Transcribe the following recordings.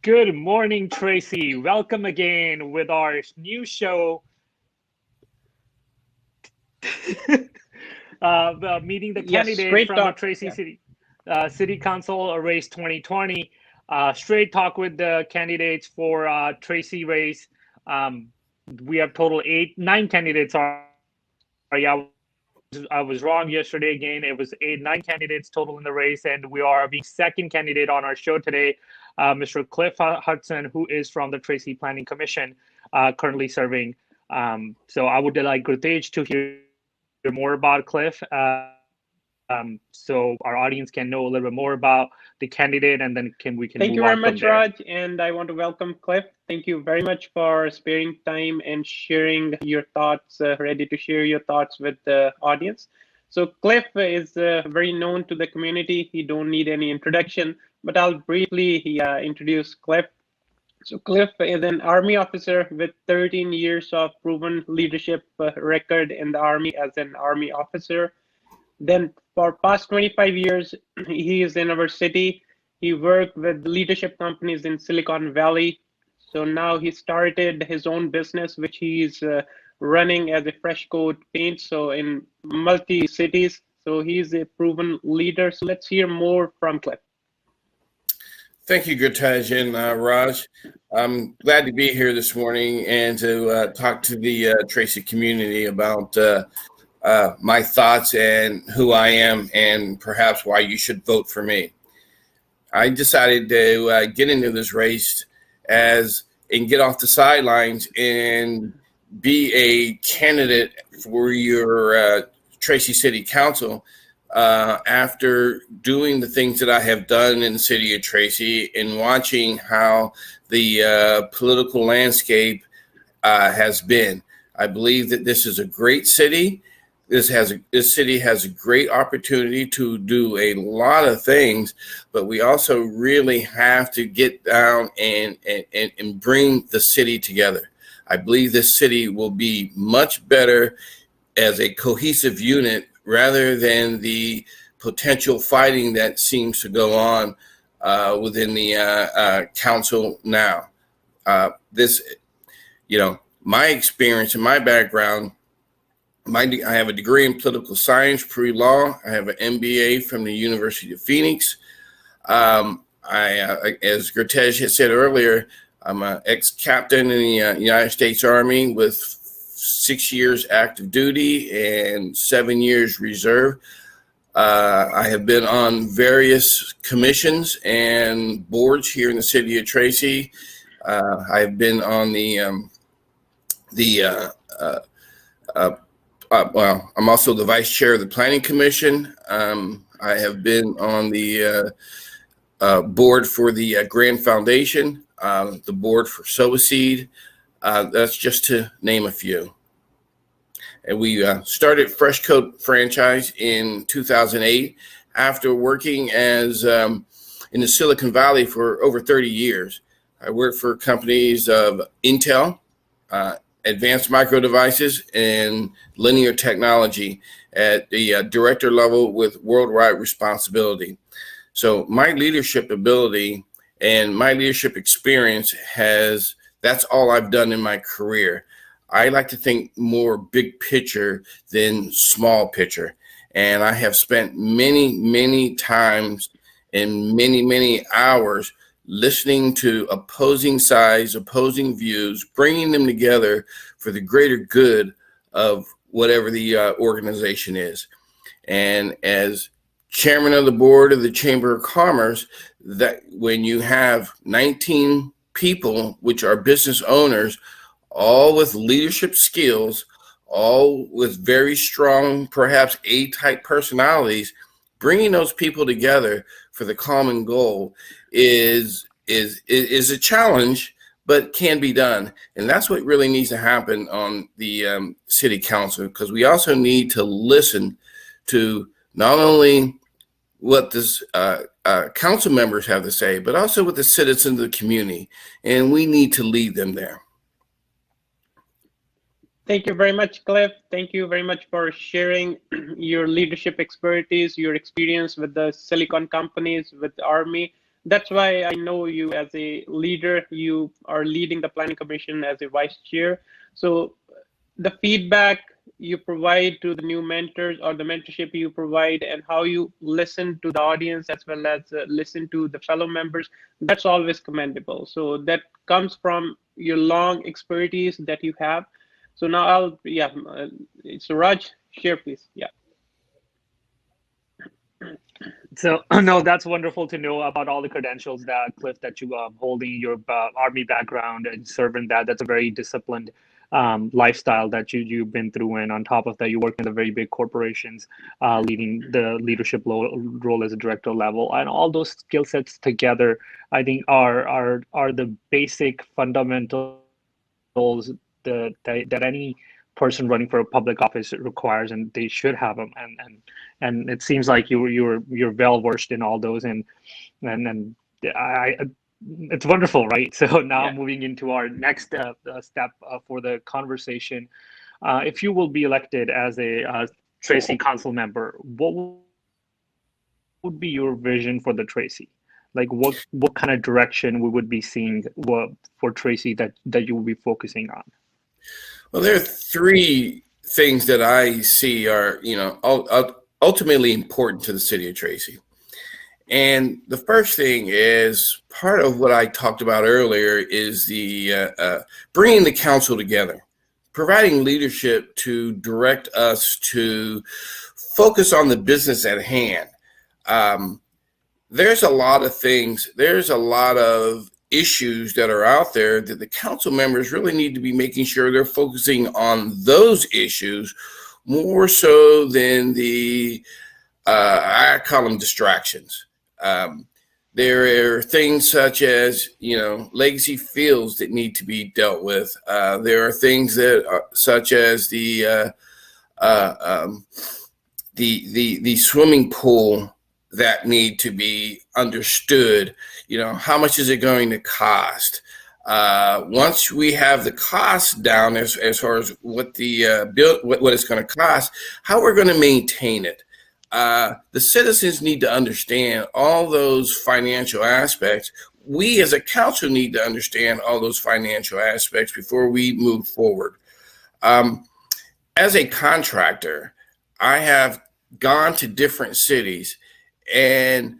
Good morning, Tracy. Welcome again with our new show, meeting the Yes, candidates straight from the talk. Tracy Yeah. City Council race 2020. Straight talk with the candidates for Tracy race. Um, we have total nine candidates. Sorry, I was wrong yesterday again. It was nine candidates total in the race, and we are being second candidate on our show today, Mr. Cliff Hudson, who is from the Tracy Planning Commission, currently serving. So I would like Gurtej to hear more about Cliff, so our audience can know a little bit more about the candidate, and then we can Thank move you very on from much, there. Raj. And I want to welcome Cliff. Thank you very much for sparing time and sharing your thoughts, ready to share your thoughts with the audience. So Cliff is very known to the community. He don't need any introduction, but I'll briefly introduce Cliff. So Cliff is an Army officer with 13 years of proven leadership record in the Army as an Army officer. Then for past 25 years, he is in our city. He worked with leadership companies in Silicon Valley. So now he started his own business, which he's running as a fresh coat paint. So in multi cities. So he's a proven leader. So let's hear more from Cliff. Thank you, Gurtej and Raj. I'm glad to be here this morning and to talk to the Tracy community about my thoughts and who I am and perhaps why you should vote for me. I decided to get into this race and get off the sidelines and be a candidate for your Tracy City Council after doing the things that I have done in the city of Tracy and watching how the political landscape has been. I believe that this is a great city. This city has a great opportunity to do a lot of things, but we also really have to get down and bring the city together. I believe this city will be much better as a cohesive unit rather than the potential fighting that seems to go on within the council now. My experience and my background, I have a degree in political science, pre-law. I have an MBA from the University of Phoenix. As Gurtej had said earlier, I'm an ex-captain in the United States Army with 6 years active duty and 7 years reserve. I have been on various commissions and boards here in the city of Tracy. I've been on I'm also the vice chair of the Planning Commission. I have been on the board for the Grand Foundation, the board for Sow a Seed. That's just to name a few. And we started Fresh Coat franchise in 2008 after working as in the Silicon Valley for over 30 years. I worked for companies of Intel, Advanced Micro Devices, and Linear Technology at the director level with worldwide responsibility. So my leadership ability and my leadership experience that's all I've done in my career. I like to think more big picture than small picture. And I have spent many, many times and many, many hours listening to opposing sides, opposing views, bringing them together for the greater good of whatever the organization is. And as chairman of the board of the Chamber of Commerce, that when you have 19 people, which are business owners, all with leadership skills, all with very strong, perhaps A-type personalities, bringing those people together for the common goal is a challenge, but can be done. And that's what really needs to happen on the city council, because we also need to listen to not only what this council members have to say, but also what the citizens of the community, and we need to lead them there. Thank you very much, Cliff. Thank you very much for sharing your leadership expertise, your experience with the silicon companies, with the Army. that's why I know you as a leader. You are leading the planning commission as a vice chair. So the feedback you provide to the new mentors, or the mentorship you provide, and how you listen to the audience as well as listen to the fellow members, that's always commendable. So that comes from your long expertise that you have. So now so Raj, share please. Yeah. So no, that's wonderful to know about all the credentials that Cliff, that you holding your Army background and serving that. That's a very disciplined lifestyle that you've been through, and on top of that, you work in the very big corporations, leading the leadership role as a director level, and all those skill sets together, I think are the basic fundamentals that any person running for a public office requires, and they should have them. And it seems like you're well versed in all those, and I it's wonderful, right? So now moving into our next step for the conversation, if you will be elected as a Tracy council member, what would be your vision for the Tracy? Like what kind of direction we would be seeing for Tracy that you will be focusing on? Well, there are three things that I see are, ultimately important to the city of Tracy. And the first thing is part of what I talked about earlier is the bringing the council together, providing leadership to direct us to focus on the business at hand. There's a lot of things, there's a lot of issues that are out there that the council members really need to be making sure they're focusing on those issues more so than the, I call them distractions. There are things such as, legacy fields that need to be dealt with. There are things that are, such as the swimming pool that need to be understood. How much is it going to cost? Once we have the cost down as far as what the what it's going to cost, how we're going to maintain it. The citizens need to understand all those financial aspects. We as a council need to understand all those financial aspects before we move forward. As a contractor, I have gone to different cities, and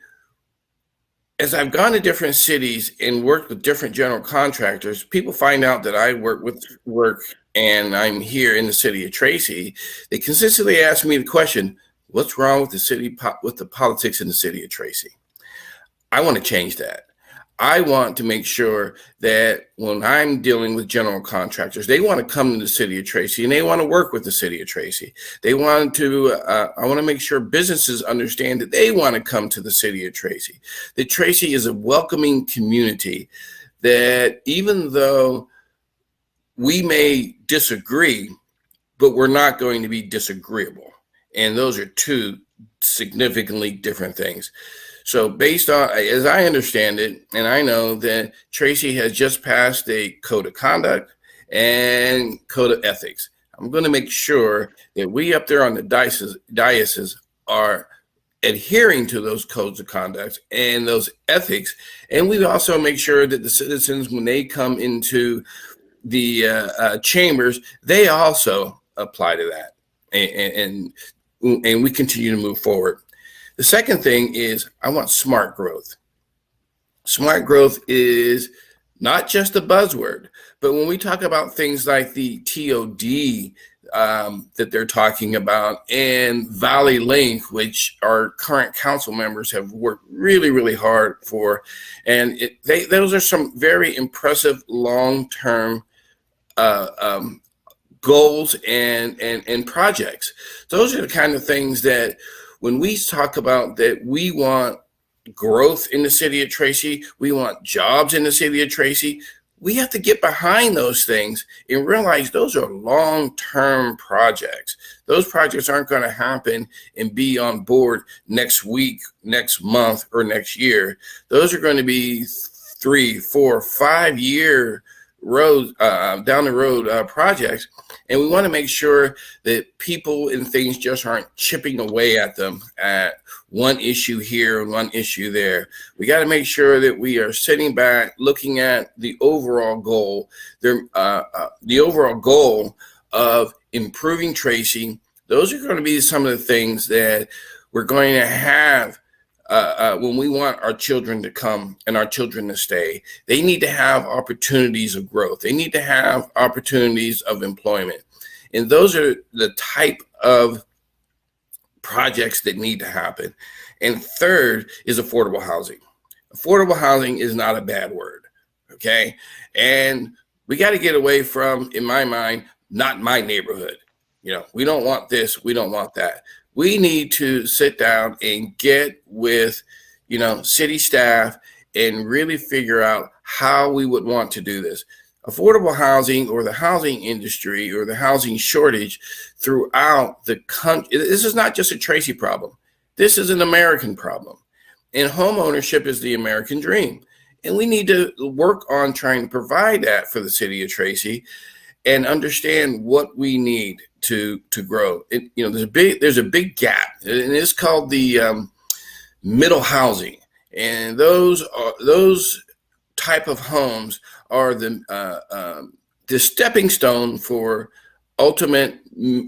as I've gone to different cities and worked with different general contractors, people find out that I work and I'm here in the city of Tracy. They consistently ask me the question, what's wrong with the politics in the city of Tracy? I want to change that. I want to make sure that when I'm dealing with general contractors, they want to come to the city of Tracy and they want to work with the city of Tracy. I want to make sure businesses understand that they want to come to the city of Tracy. That Tracy is a welcoming community, that even though we may disagree, but we're not going to be disagreeable. And those are two significantly different things. So based on, as I understand it, and I know that Tracy has just passed a code of conduct and code of ethics. I'm going to make sure that we up there on the dioceses are adhering to those codes of conduct and those ethics. And we also make sure that the citizens, when they come into the chambers, they also apply to that. And we continue to move forward. The second thing is I want smart growth. Smart growth is not just a buzzword, but when we talk about things like the TOD that they're talking about and Valley Link, which our current council members have worked really, really hard for, and those are some very impressive long-term goals and projects. Those are the kind of things that when we talk about that we want growth in the city of Tracy, we want jobs in the city of Tracy, we have to get behind those things and realize those are long-term projects. Those projects aren't going to happen and be on board next week, next month, or next year. Those are going to be 3, 4, 5 year down the road projects, and we want to make sure that people and things just aren't chipping away at them at one issue here and one issue there. We got to make sure that we are sitting back, looking at the overall goal, the overall goal of improving Tracy. Those are going to be some of the things that we're going to have when we want our children to come and our children to stay. They need to have opportunities of growth. They need to have opportunities of employment. And those are the type of projects that need to happen. And third is affordable housing. Affordable housing is not a bad word, okay? And we got to get away from, in my mind, not my neighborhood. You know, we don't want this, we don't want that. We need to sit down and get with, you know, city staff and really figure out how we would want to do this. Affordable housing, or the housing industry, or the housing shortage throughout the country. This is not just a Tracy problem. This is an American problem. And home ownership is the American dream. And we need to work on trying to provide that for the city of Tracy and understand what we need to grow. You know, there's a big gap, and it's called the middle housing. And those type of homes are the stepping stone for ultimate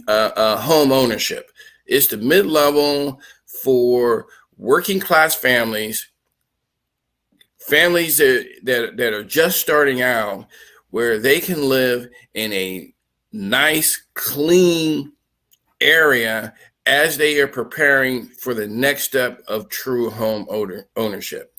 home ownership. It's the mid-level for working class families that are just starting out, where they can live in a nice, clean area as they are preparing for the next step of true home ownership.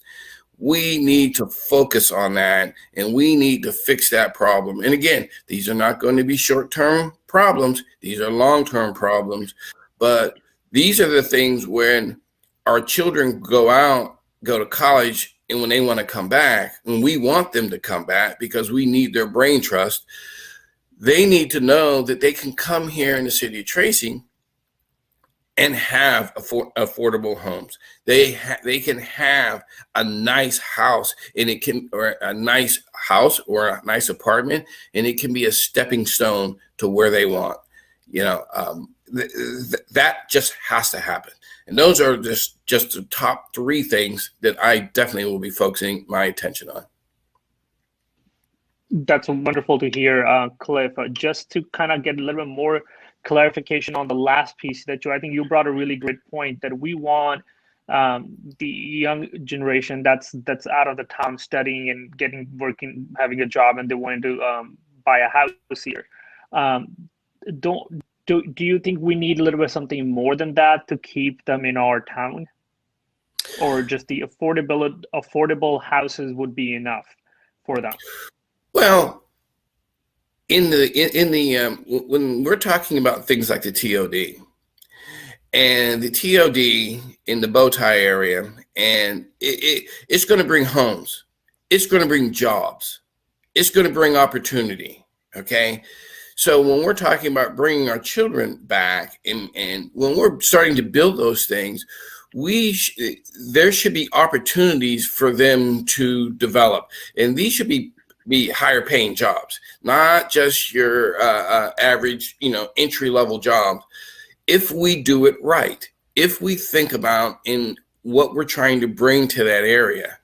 We need to focus on that, and we need to fix that problem. And again, these are not going to be short-term problems. These are long-term problems. But these are the things when our children go to college, and when they want to come back, and we want them to come back because we need their brain trust, they need to know that they can come here in the city of Tracy and have affordable homes. They can have a nice house, and or a nice house or a nice apartment, and it can be a stepping stone to where they want. You know, that just has to happen. And those are just the top three things that I definitely will be focusing my attention on. That's wonderful to hear, Cliff. Just to kind of get a little bit more clarification on the last piece that I think you brought a really great point, that we want the young generation that's out of the town studying and working, having a job, and they want to buy a house here. Do you think we need a little bit something more than that to keep them in our town, or just the affordable houses would be enough for them? Well, when we're talking about things like the TOD and the TOD in the bow tie area, and it's going to bring homes, it's going to bring jobs, it's going to bring opportunity. Okay. So when we're talking about bringing our children back, and when we're starting to build those things, there should be opportunities for them to develop, and these should be higher paying jobs, not just your average, entry level jobs. If we do it right, if we think about in what we're trying to bring to that area.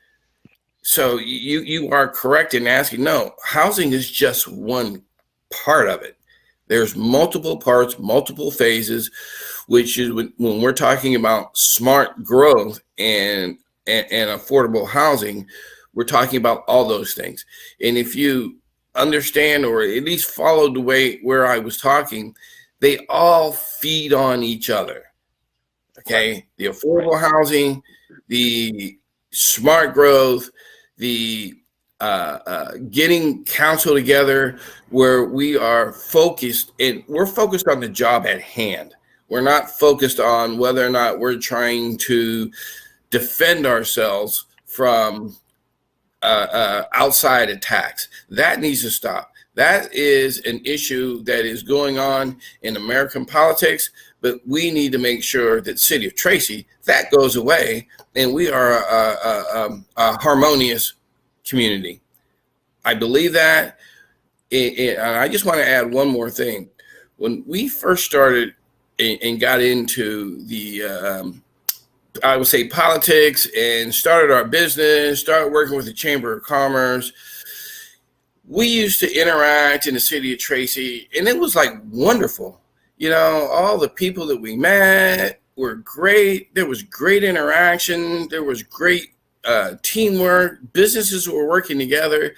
So you are correct in asking, no, housing is just one part of it. There's multiple parts, multiple phases, which is when we're talking about smart growth and affordable housing, we're talking about all those things. And if you understand, or at least follow the way where I was talking, they all feed on each other. Okay. The affordable housing, the smart growth, the getting council together where we are focused, and we're focused on the job at hand. We're not focused on whether or not we're trying to defend ourselves from outside attacks. That needs to stop. That is an issue that is going on in American politics, but we need to make sure that city of Tracy, that goes away, and we are a harmonious community. I believe that and I just want to add one more thing. When we first started and got into the, I would say, politics and started our business, started working with the Chamber of Commerce, we used to interact in the city of Tracy, and it was like wonderful. You know, all the people that we met were great. There was great interaction. There was great teamwork. Businesses were working together.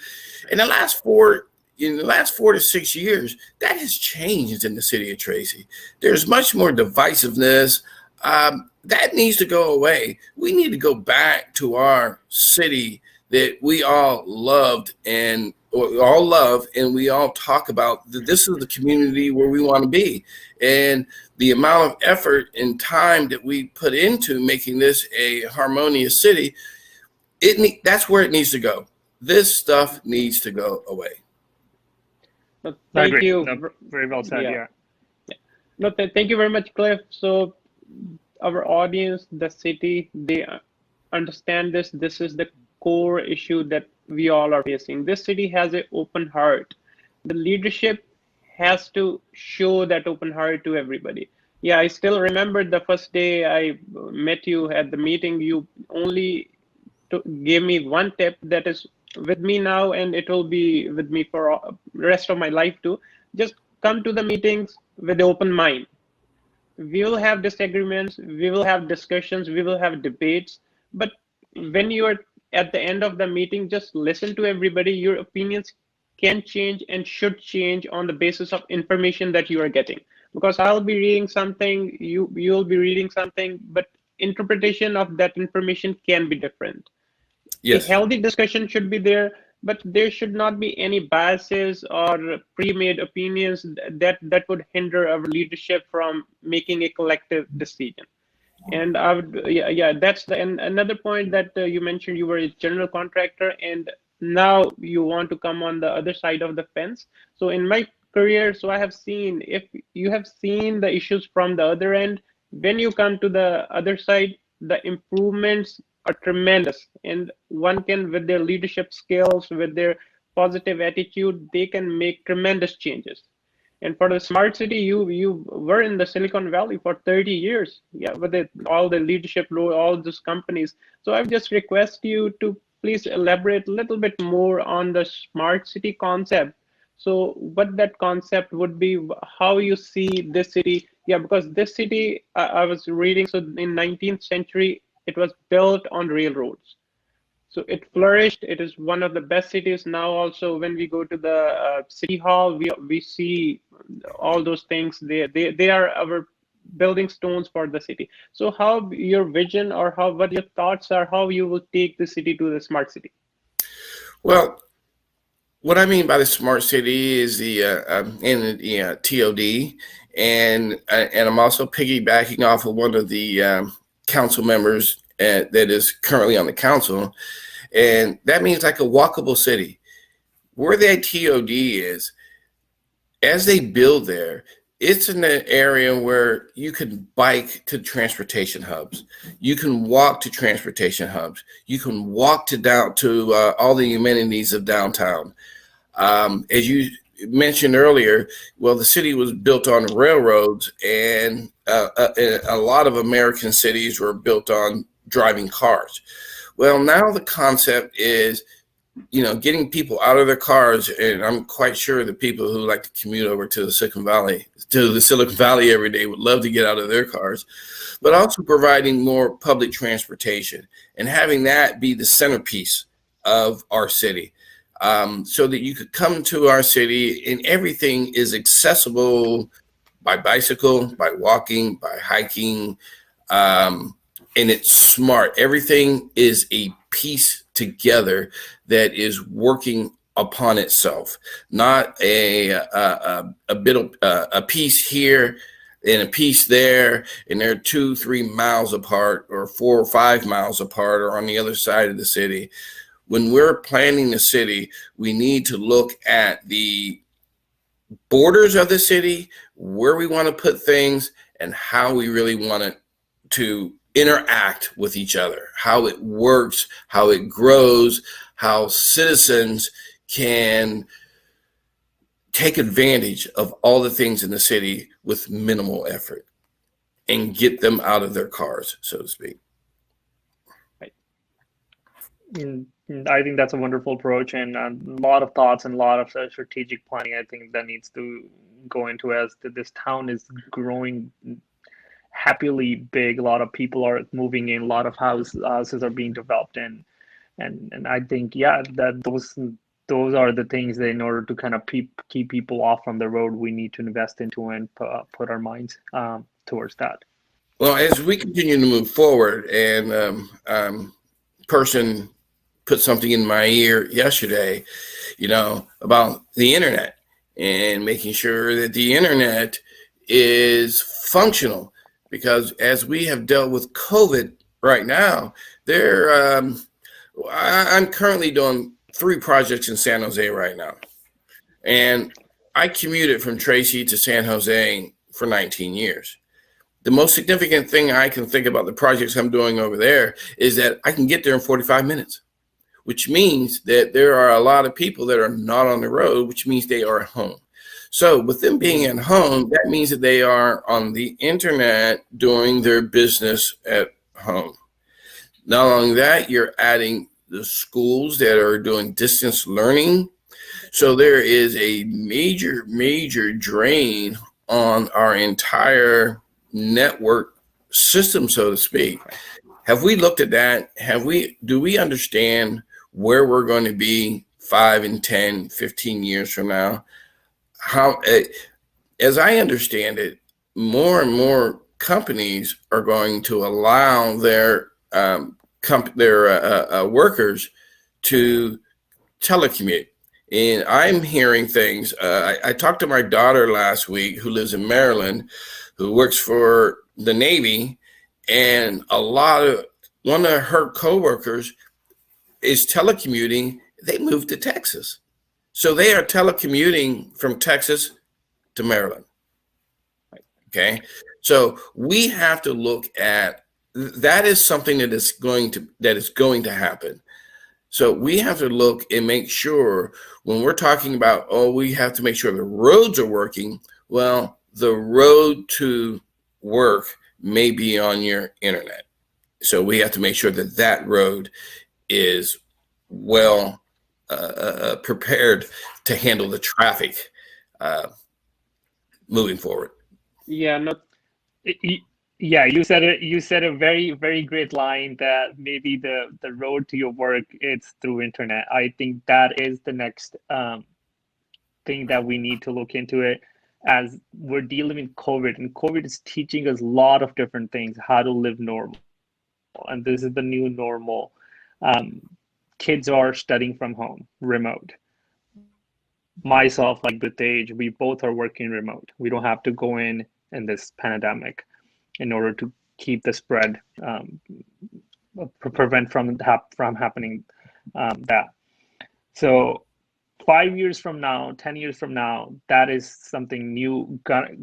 In the last 4 to 6 years, that has changed in the city of Tracy. There's much more divisiveness. That needs to go away. We need to go back to our city that we all loved and we all talk about that this is the community where we want to be. And the amount of effort and time that we put into making this a harmonious city, that's where it needs to go. This stuff needs to go away. Thank you. No, very well said. Yeah. No, thank you very much, Cliff. So our audience, the city, they understand this. This is the core issue that we all are facing. This city has an open heart. The leadership has to show that open heart to everybody. Yeah, I still remember the first day I met you at the meeting. You only gave me one tip that is with me now, and it will be with me for the rest of my life too. Just come to the meetings with an open mind. We will have disagreements, we will have discussions, we will have debates, but when you are at the end of the meeting, just listen to everybody. Your opinions can change and should change on the basis of information that you are getting. Because I'll be reading something, you'll be reading something, but interpretation of that information can be different. Yes. A healthy discussion should be there, but there should not be any biases or pre-made opinions that would hinder our leadership from making a collective decision. And I would, that's another point that you mentioned. You were a general contractor, and now you want to come on the other side of the fence. So in my career, so I have seen, if you have seen the issues from the other end, when you come to the other side, the improvements are tremendous. And one can, with their leadership skills, with their positive attitude, they can make tremendous changes. And for the smart city, you were in the Silicon Valley for 30 years, with all the leadership role, all those companies. So I would just request you to please elaborate a little bit more on the smart city concept. So what that concept would be, how you see this city. Yeah, because this city, I was reading, so in 19th century, it was built on railroads. So it flourished. It is one of the best cities now. Also, when we go to the city hall, we see all those things. They are our building stones for the city. So how your vision, or what your thoughts are, how you will take the city to the smart city? Well, what I mean by the smart city is the TOD, and I'm also piggybacking off of one of the council members that is currently on the council, and that means like a walkable city. Where the TOD is, as they build there, it's in an area where you can bike to transportation hubs, you can walk to transportation hubs, you can walk to all the amenities of downtown. As you mentioned earlier, well, the city was built on railroads, and a lot of American cities were built on driving cars. Well, now the concept is, getting people out of their cars, and I'm quite sure the people who like to commute over to the Silicon Valley every day would love to get out of their cars, but also providing more public transportation and having that be the centerpiece of our city, so that you could come to our city and everything is accessible by bicycle, by walking, by hiking, and it's smart. Everything is a piece together that is working upon itself, not a piece here and a piece there, and they're 2-3 miles apart, or 4 or 5 miles apart, or on the other side of the city. When we're planning the city, we need to look at the borders of the city, where we want to put things, and how we really want it to interact with each other, how it works, how it grows, how citizens can take advantage of all the things in the city with minimal effort and get them out of their cars, so to speak. I think that's a wonderful approach, and a lot of thoughts and a lot of strategic planning I think that needs to go into as this town is growing happily big. A lot of people are moving in, a lot of houses are being developed, and I think, yeah, that those are the things that in order to kind of keep people off from the road, we need to invest into and put our minds towards that. Well, as we continue to move forward, and person put something in my ear yesterday, about the internet and making sure that the internet is functional, because as we have dealt with COVID right now, I'm currently doing 3 projects in San Jose right now, and I commuted from Tracy to San Jose for 19 years. The most significant thing I can think about the projects I'm doing over there is that I can get there in 45 minutes, which means that there are a lot of people that are not on the road, which means they are at home. So with them being at home, that means that they are on the internet doing their business at home. Not only that, you're adding the schools that are doing distance learning. So there is a major, major drain on our entire network system, so to speak. Have we looked at that? Do we understand where we're going to be 5 and 10, 15 years from now? How, as I understand it, more and more companies are going to allow their workers to telecommute. And I'm hearing things. I talked to my daughter last week, who lives in Maryland, who works for the Navy, and one of her coworkers is telecommuting. They moved to Texas. So they are telecommuting from Texas to Maryland. Okay. So we have to look at that. Is something that is going to happen. So we have to look and make sure, when we're talking about, we have to make sure the roads are working. Well, the road to work may be on your internet. So we have to make sure that that road is well prepared to handle the traffic moving forward. Yeah, no. Yeah, you said it. You said a very, very great line that maybe the road to your work, it's through internet. I think that is the next thing that we need to look into it, as we're dealing with COVID, and COVID is teaching us a lot of different things, how to live normal, and this is the new normal. Kids are studying from home, remote. Myself, like with age, we both are working remote. We don't have to go in this pandemic in order to keep the spread, prevent from happening that. So 5 years from now, 10 years from now, that is something new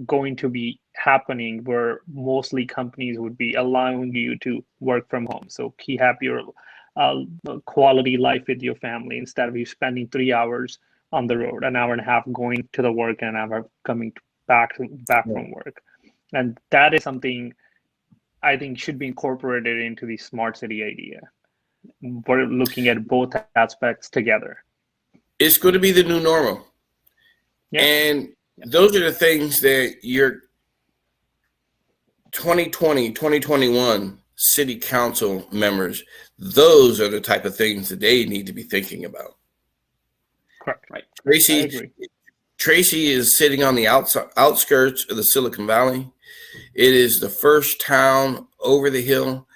going to be happening, where mostly companies would be allowing you to work from home. So have your quality life with your family, instead of you spending 3 hours on the road, an hour and a half going to the work, and an hour coming back from work. And that is something I think should be incorporated into the smart city idea. We're looking at both aspects together. It's going to be the new normal. Yeah. And those are the things that your 2020, 2021 city council members, those are the type of things that they need to be thinking about. Correct. Right. Tracy is sitting on the outskirts of the Silicon Valley. It is the first town over the hill.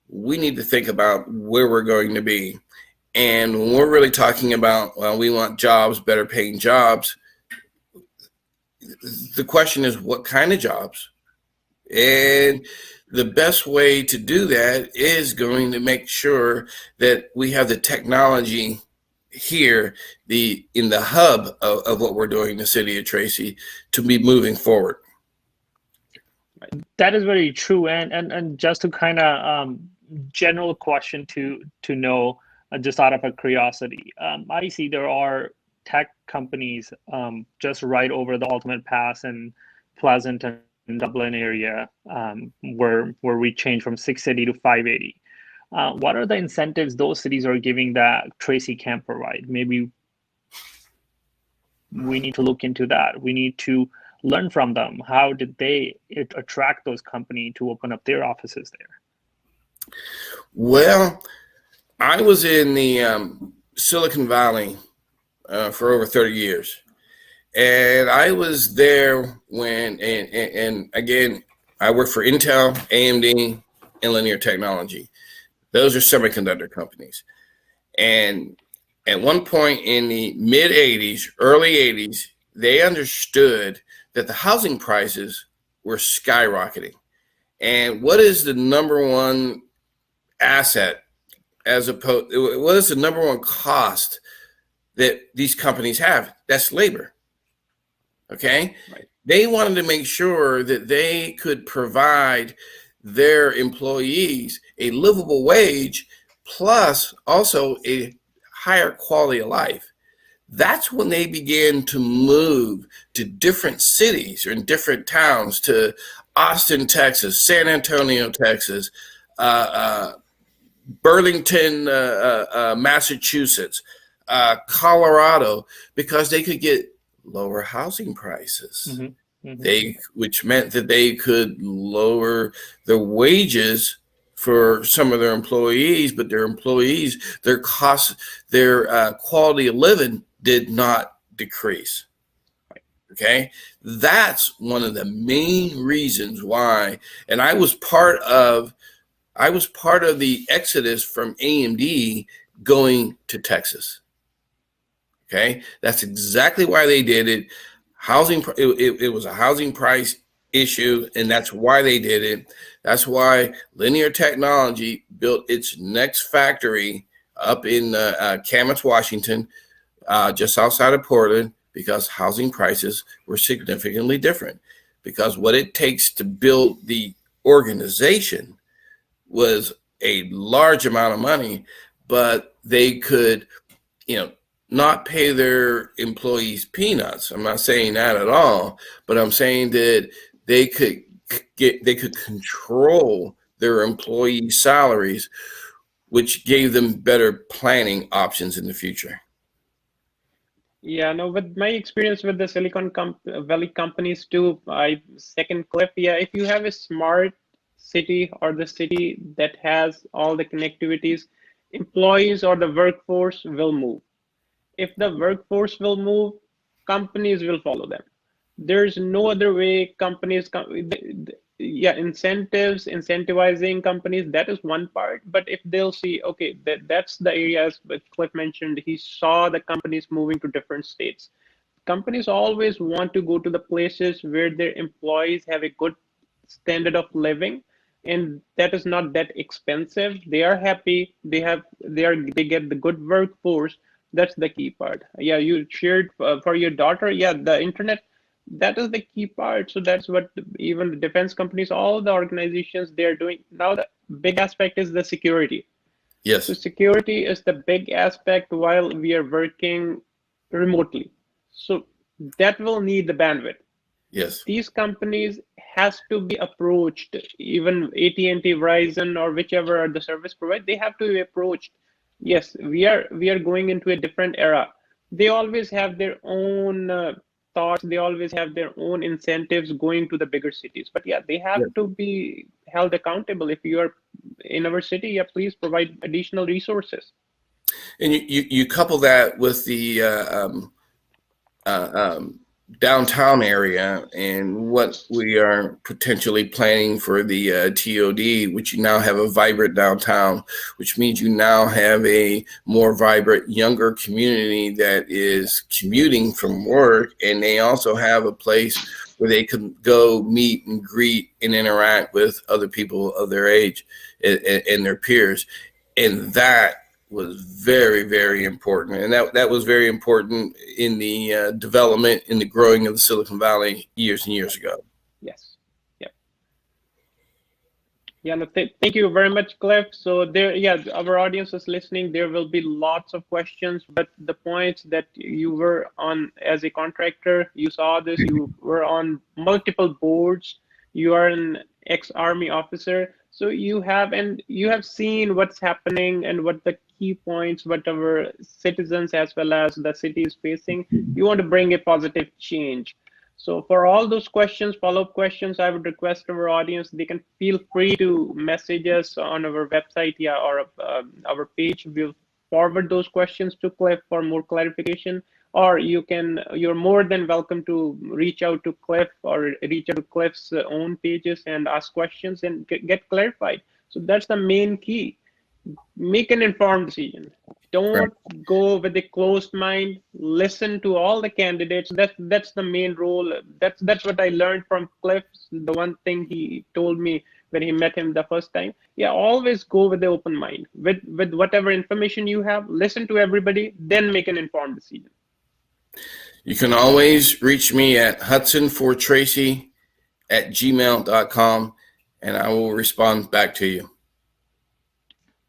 We need to think about where we're going to be. And when we're really talking about, well, we want jobs, better paying jobs, the question is, what kind of jobs? And the best way to do that is going to make sure that we have the technology here, in the hub of what we're doing in the city of Tracy, to be moving forward. That is very true. And just to kind of general question to know, just out of a curiosity, I see there are tech companies just right over the Ultimate Pass in Pleasant and Dublin area, where we changed from 680 to 580. What are the incentives those cities are giving that Tracy can't provide? Maybe we need to look into that. We need to learn from them. How did they attract those companies to open up their offices there? Well, I was in the Silicon Valley for over 30 years. And I was there when, and again, I worked for Intel, AMD, and Linear Technology. Those are semiconductor companies. And at one point in the mid 80s, early 80s, they understood that the housing prices were skyrocketing. And what is the number one asset as opposed, what is the number one cost that these companies have? That's labor. Okay. Right. They wanted to make sure that they could provide their employees a livable wage, plus also a higher quality of life. That's when they began to move to different cities or in different towns, to Austin, Texas, San Antonio, Texas, Burlington, Massachusetts, Colorado, because they could get lower housing prices. Mm-hmm. Mm-hmm. Which meant that they could lower the wages for some of their employees, but their employees, their costs, their quality of living did not decrease. Okay, that's one of the main reasons why. And I was part of the exodus from AMD going to Texas. Okay, that's exactly why they did it. It was a housing price issue, and that's why they did it. That's why Linear Technology built its next factory up in Camas, Washington, just outside of Portland, because housing prices were significantly different. Because what it takes to build the organization was a large amount of money, but they could, not pay their employees peanuts. I'm not saying that at all, but I'm saying that they could control their employee salaries, which gave them better planning options in the future. Yeah, no, with my experience with the Silicon Valley companies too, I second Cliff. Yeah, if you have a smart city or the city that has all the connectivities, employees or the workforce will move. If the workforce will move, companies will follow them. There's no other way. Incentivizing companies, that is one part. But if they'll see, okay, that's the areas that Cliff mentioned, he saw the companies moving to different states. Companies always want to go to the places where their employees have a good standard of living, and that is not that expensive. They are happy. They get the good workforce. That's the key part. Yeah, you shared for your daughter. Yeah, the internet, that is the key part. So that's what even the defense companies, all the organizations, they're doing. Now the big aspect is the security. Yes. So security is the big aspect while we are working remotely. So that will need the bandwidth. Yes. These companies has to be approached, even AT&T, Verizon, or whichever are the service provider, they have to be approached. Yes, we are going into a different era. They always have their own thoughts. They always have their own incentives going to the bigger cities. But yeah, they have to be held accountable. If you are in our city, yeah, please provide additional resources. And you couple that with the downtown area and what we are potentially planning for the TOD, which you now have a vibrant downtown, which means you now have a more vibrant, younger community that is commuting from work, and they also have a place where they can go meet and greet and interact with other people of their age and their peers. And that was very, very important. And that was very important in the development, in the growing of the Silicon Valley years and years ago. Yes. Yep. Yeah, no, thank you very much, Cliff. So there, yeah, our audience is listening. There will be lots of questions, but the points that you were on as a contractor, you saw this, you were on multiple boards, you are an ex-Army officer, so you have seen what's happening and what the key points, what our citizens as well as the city is facing. You want to bring a positive change. So for all those questions, follow-up questions, I would request our audience, they can feel free to message us on our website, yeah, or our page. We'll forward those questions to Cliff for more clarification, or you're more than welcome to reach out to Cliff or reach out to Cliff's own pages and ask questions and get clarified. So that's the main key. Make an informed decision. Don't go with a closed mind. Listen to all the candidates. That's the main role. That's what I learned from Cliff. The one thing he told me when he met him the first time. Yeah, always go with the open mind. With whatever information you have, listen to everybody, then make an informed decision. You can always reach me at hudsonfortracy@gmail.com, and I will respond back to you.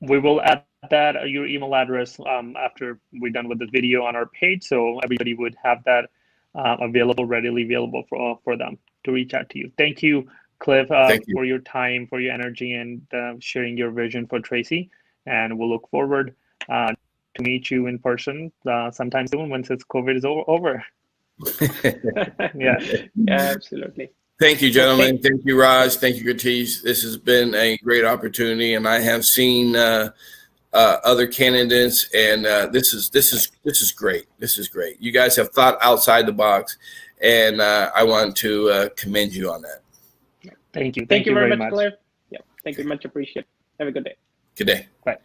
We will add that your email address after we're done with the video on our page, so everybody would have that readily available for them to reach out to you. Thank you, Cliff, for your time, for your energy, and sharing your vision for Tracy. And we'll look forward to meet you in person sometime soon once this COVID is over. Yeah, absolutely. Thank you, gentlemen. Thank you, Raj. Thank you, Gatish. This has been a great opportunity, and I have seen other candidates, and this is great. This is great. You guys have thought outside the box, and I want to commend you on that. Thank you. Thank you very much, Cliff. Yeah, thank you. Much appreciated. Have a good day. Good day. Bye.